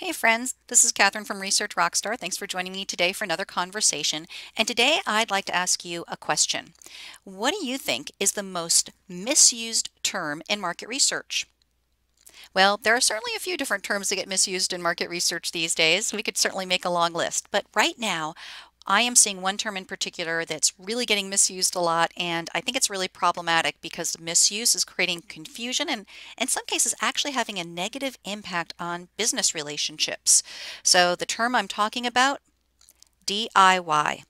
Hey friends, this is Catherine from Research Rockstar. Thanks for joining me today for another conversation. And today I'd like to ask you a question. What do you think is the most misused term in market research? Well, there are certainly a few different terms that get misused in market research these days. We could certainly make a long list. But right now, I am seeing one term in particular that's really getting misused a lot, and I think it's really problematic because misuse is creating confusion and in some cases actually having a negative impact on business relationships. So the term I'm talking about, DIY.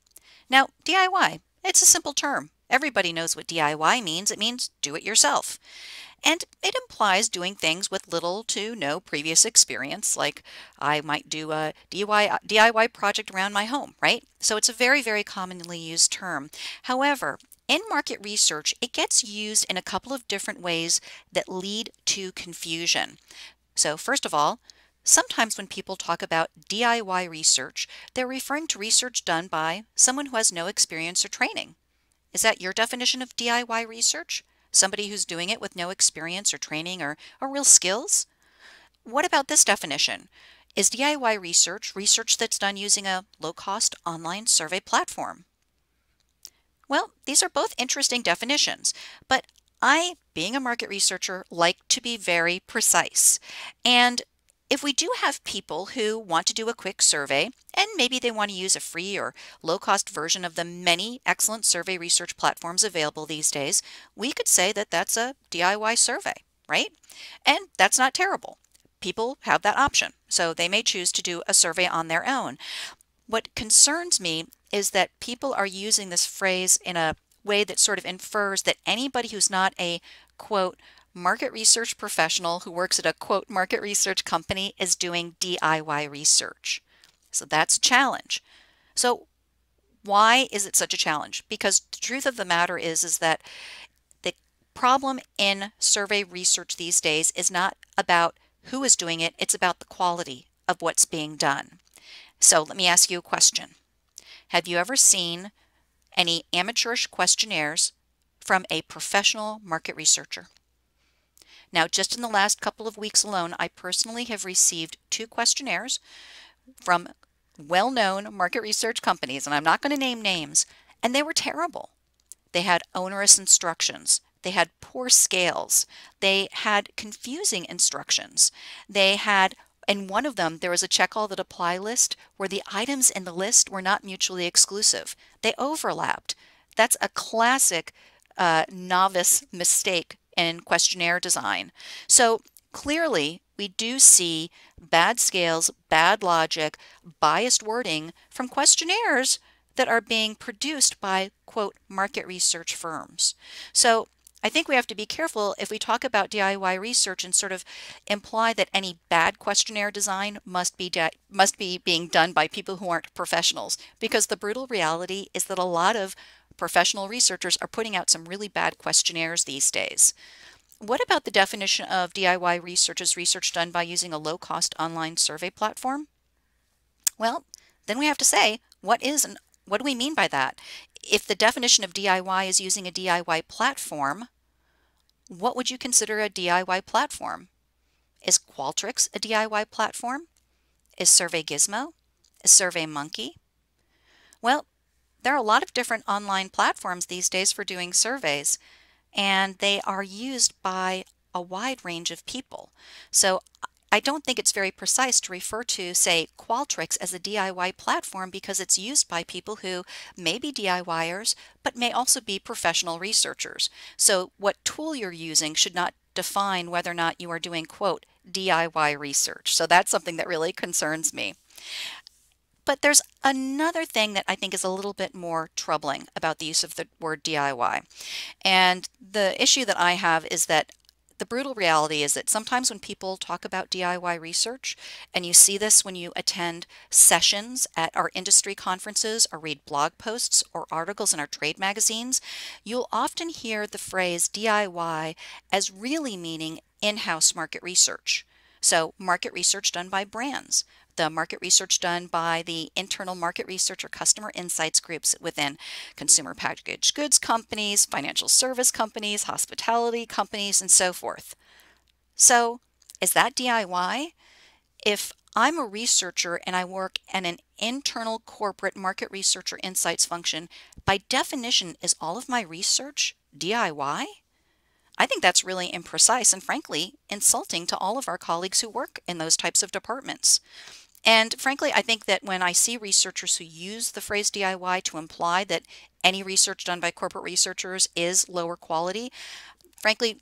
Now, DIY, it's a simple term. Everybody knows what DIY means. It means do it yourself. And it implies doing things with little to no previous experience, like I might do a DIY project around my home, right? So it's a very, very commonly used term. However, in market research, it gets used in a couple of different ways that lead to confusion. So first of all, sometimes when people talk about DIY research, they're referring to research done by someone who has no experience or training. Is that your definition of DIY research? Somebody who's doing it with no experience or training or real skills? What about this definition? Is DIY research research that's done using a low-cost online survey platform? Well, these are both interesting definitions, but I, being a market researcher, like to be very precise. And if we do have people who want to do a quick survey, and maybe they want to use a free or low-cost version of the many excellent survey research platforms available these days, we could say that that's a DIY survey, right? And that's not terrible. People have that option, so they may choose to do a survey on their own. What concerns me is that people are using this phrase in a way that sort of infers that anybody who's not a, quote, market research professional who works at a, quote, market research company is doing DIY research. So that's a challenge. So why is it such a challenge? Because the truth of the matter is that the problem in survey research these days is not about who is doing it, it's about the quality of what's being done. So let me ask you a question. Have you ever seen any amateurish questionnaires from a professional market researcher? Now, just in the last couple of weeks alone, I personally have received 2 questionnaires from well-known market research companies, and I'm not going to name names, and they were terrible. They had onerous instructions. They had poor scales. They had confusing instructions. They had, in one of them, there was a check all that apply list where the items in the list were not mutually exclusive. They overlapped. That's a classic novice mistake in questionnaire design. So clearly, we do see bad scales, bad logic, biased wording from questionnaires that are being produced by, quote, market research firms. So I think we have to be careful if we talk about DIY research and sort of imply that any bad questionnaire design must be being done by people who aren't professionals, because the brutal reality is that a lot of professional researchers are putting out some really bad questionnaires these days. What about the definition of DIY research as research done by using a low-cost online survey platform? Well, then we have to say, what do we mean by that? If the definition of DIY is using a DIY platform, what would you consider a DIY platform? Is Qualtrics a DIY platform? Is Survey Gizmo? Is SurveyMonkey? Well, there are a lot of different online platforms these days for doing surveys, and they are used by a wide range of people. So I don't think it's very precise to refer to, say, Qualtrics as a DIY platform because it's used by people who may be DIYers, but may also be professional researchers. So what tool you're using should not define whether or not you are doing, quote, DIY research. So that's something that really concerns me. But there's another thing that I think is a little bit more troubling about the use of the word DIY. And the issue that I have is that the brutal reality is that sometimes when people talk about DIY research, and you see this when you attend sessions at our industry conferences or read blog posts or articles in our trade magazines, you'll often hear the phrase DIY as really meaning in-house market research. So market research done by brands, the market research done by the internal market research or customer insights groups within consumer packaged goods companies, financial service companies, hospitality companies, and so forth. So is that DIY? If I'm a researcher and I work in an internal corporate market research or insights function. By definition, is all of my research DIY? I think that's really imprecise and frankly insulting to all of our colleagues who work in those types of departments. And frankly, I think that when I see researchers who use the phrase DIY to imply that any research done by corporate researchers is lower quality, frankly,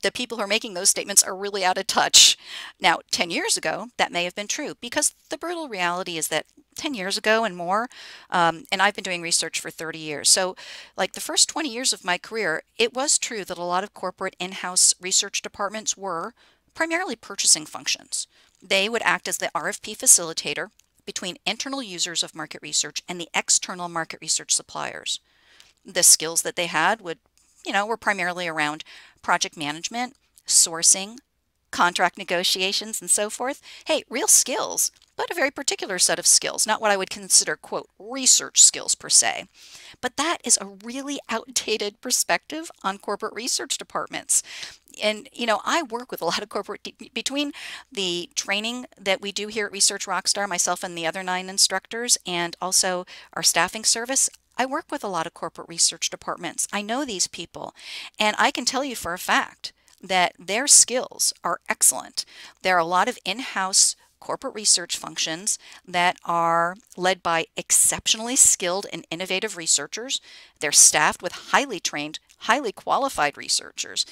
the people who are making those statements are really out of touch. Now, 10 years ago, that may have been true because the brutal reality is that 10 years ago and more, and I've been doing research for 30 years. So like the first 20 years of my career, it was true that a lot of corporate in-house research departments were primarily purchasing functions. They would act as the RFP facilitator between internal users of market research and the external market research suppliers. The skills that they had were primarily around project management, sourcing, contract negotiations, and so forth. Hey, real skills, but a very particular set of skills, not what I would consider, quote, research skills per se. But that is a really outdated perspective on corporate research departments. And, I work with a lot of between the training that we do here at Research Rockstar, myself and the other 9 instructors, and also our staffing service. I work with a lot of corporate research departments. I know these people, and I can tell you for a fact that their skills are excellent. There are a lot of in-house corporate research functions that are led by exceptionally skilled and innovative researchers. They're staffed with highly trained, highly qualified researchers.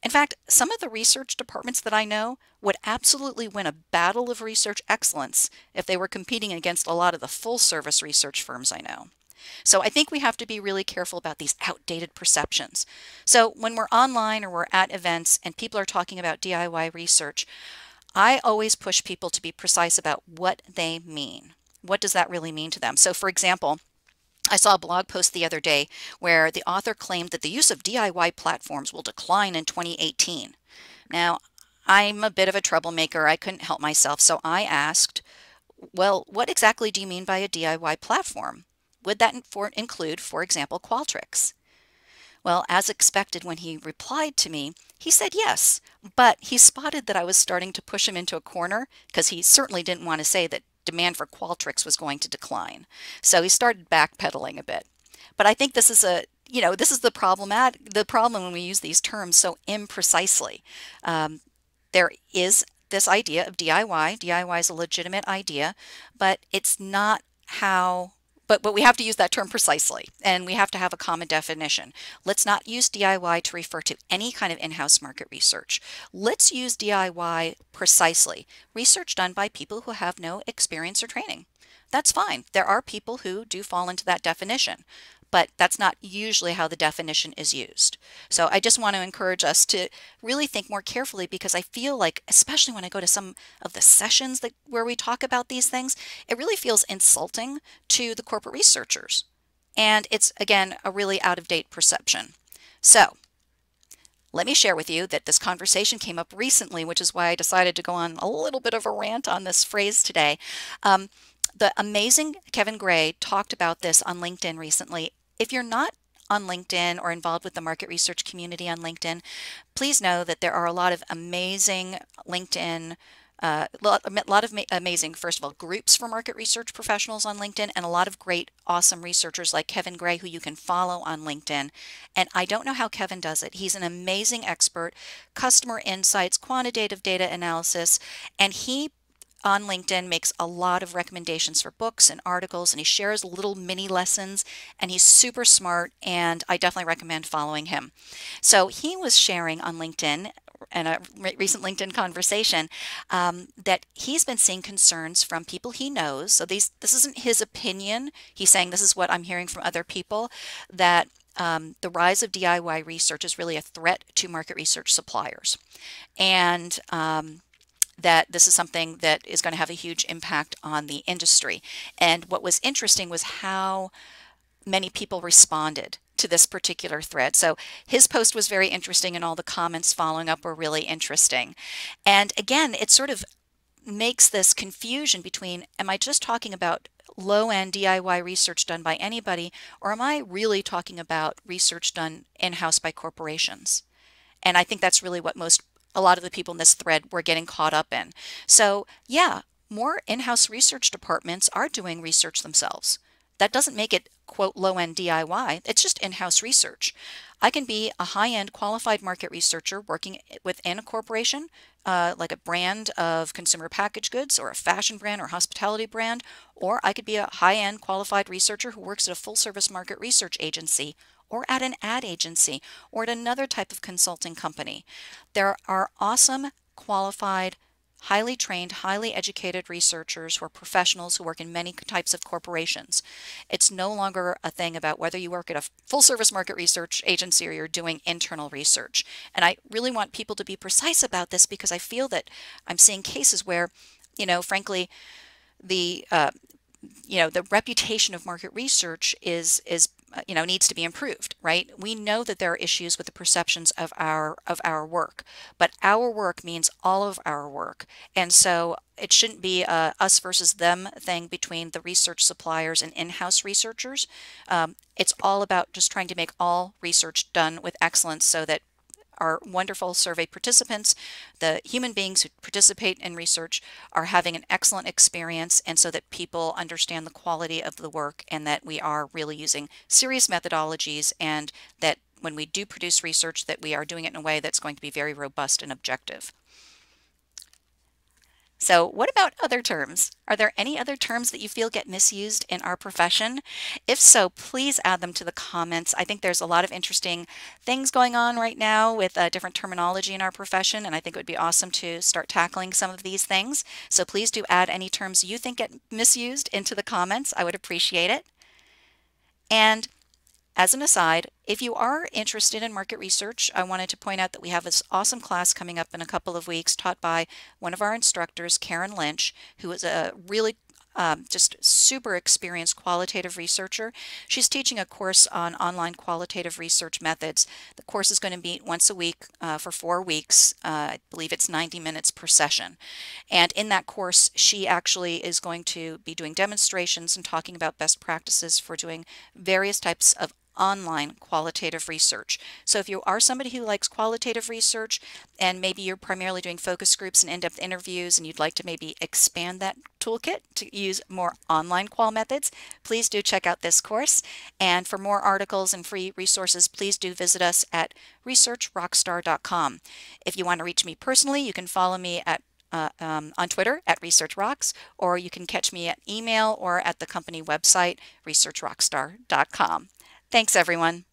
In fact, some of the research departments that I know would absolutely win a battle of research excellence if they were competing against a lot of the full-service research firms I know. So I think we have to be really careful about these outdated perceptions. So when we're online or we're at events and people are talking about DIY research, I always push people to be precise about what they mean. What does that really mean to them? So for example, I saw a blog post the other day where the author claimed that the use of DIY platforms will decline in 2018. Now, I'm a bit of a troublemaker. I couldn't help myself, so I asked, well, what exactly do you mean by a DIY platform? Would that include, for example, Qualtrics? Well, as expected, when he replied to me, he said yes, but he spotted that I was starting to push him into a corner because he certainly didn't want to say that demand for Qualtrics was going to decline. So he started backpedaling a bit. But I think this is this is the problem when we use these terms so imprecisely. There is this idea of DIY. DIY is a legitimate idea, but it's not how. But we have to use that term precisely, and we have to have a common definition. Let's not use DIY to refer to any kind of in-house market research. Let's use DIY precisely. Research done by people who have no experience or training. That's fine. There are people who do fall into that definition, but that's not usually how the definition is used. So I just want to encourage us to really think more carefully, because I feel like, especially when I go to some of the sessions where we talk about these things, it really feels insulting to the corporate researchers. And it's, again, a really out-of-date perception. So let me share with you that this conversation came up recently, which is why I decided to go on a little bit of a rant on this phrase today. The amazing Kevin Gray talked about this on LinkedIn recently. If you're not on LinkedIn or involved with the market research community on LinkedIn, please know that there are a lot of amazing LinkedIn, amazing, first of all, groups for market research professionals on LinkedIn, and a lot of great, awesome researchers like Kevin Gray, who you can follow on LinkedIn. And I don't know how Kevin does it. He's an amazing expert, customer insights, quantitative data analysis, and he on LinkedIn makes a lot of recommendations for books and articles, and he shares little mini lessons, and he's super smart, and I definitely recommend following him. So he was sharing on LinkedIn in a recent LinkedIn conversation that he's been seeing concerns from people he knows. So this isn't his opinion. He's saying this is what I'm hearing from other people, that the rise of DIY research is really a threat to market research suppliers. And that this is something that is going to have a huge impact on the industry. And what was interesting was how many people responded to this particular thread. So his post was very interesting, and all the comments following up were really interesting. And again, it sort of makes this confusion between, am I just talking about low-end DIY research done by anybody, or am I really talking about research done in-house by corporations? And I think that's really what a lot of the people in this thread were getting caught up in. So yeah, more in-house research departments are doing research themselves. That doesn't make it, quote, low-end DIY. It's just in-house research. I can be a high-end qualified market researcher working within a corporation, like a brand of consumer packaged goods or a fashion brand or hospitality brand, or I could be a high-end qualified researcher who works at a full-service market research agency or at an ad agency or at another type of consulting company. There are awesome, qualified, highly trained, highly educated researchers who are professionals who work in many types of corporations. It's no longer a thing about whether you work at a full service market research agency or you're doing internal research. And I really want people to be precise about this because I feel that I'm seeing cases where, frankly, the the reputation of market research is needs to be improved, right? We know that there are issues with the perceptions of our work, but our work means all of our work, and so it shouldn't be a us versus them thing between the research suppliers and in-house researchers. It's all about just trying to make all research done with excellence so that our wonderful survey participants, the human beings who participate in research, are having an excellent experience, and so that people understand the quality of the work and that we are really using serious methodologies, and that when we do produce research that we are doing it in a way that's going to be very robust and objective. So what about other terms? Are there any other terms that you feel get misused in our profession? If so, please add them to the comments. I think there's a lot of interesting things going on right now with different terminology in our profession, and I think it would be awesome to start tackling some of these things. So please do add any terms you think get misused into the comments. I would appreciate it. And as an aside, if you are interested in market research, I wanted to point out that we have this awesome class coming up in a couple of weeks taught by one of our instructors, Karen Lynch, who is a really just super experienced qualitative researcher. She's teaching a course on online qualitative research methods. The course is going to meet once a week for 4 weeks. I believe it's 90 minutes per session. And in that course, she actually is going to be doing demonstrations and talking about best practices for doing various types of online qualitative research. So if you are somebody who likes qualitative research and maybe you're primarily doing focus groups and in-depth interviews and you'd like to maybe expand that toolkit to use more online qual methods, please do check out this course. And for more articles and free resources, please do visit us at researchrockstar.com. If you want to reach me personally, you can follow me at on Twitter at ResearchRocks, or you can catch me at email or at the company website, researchrockstar.com. Thanks, everyone.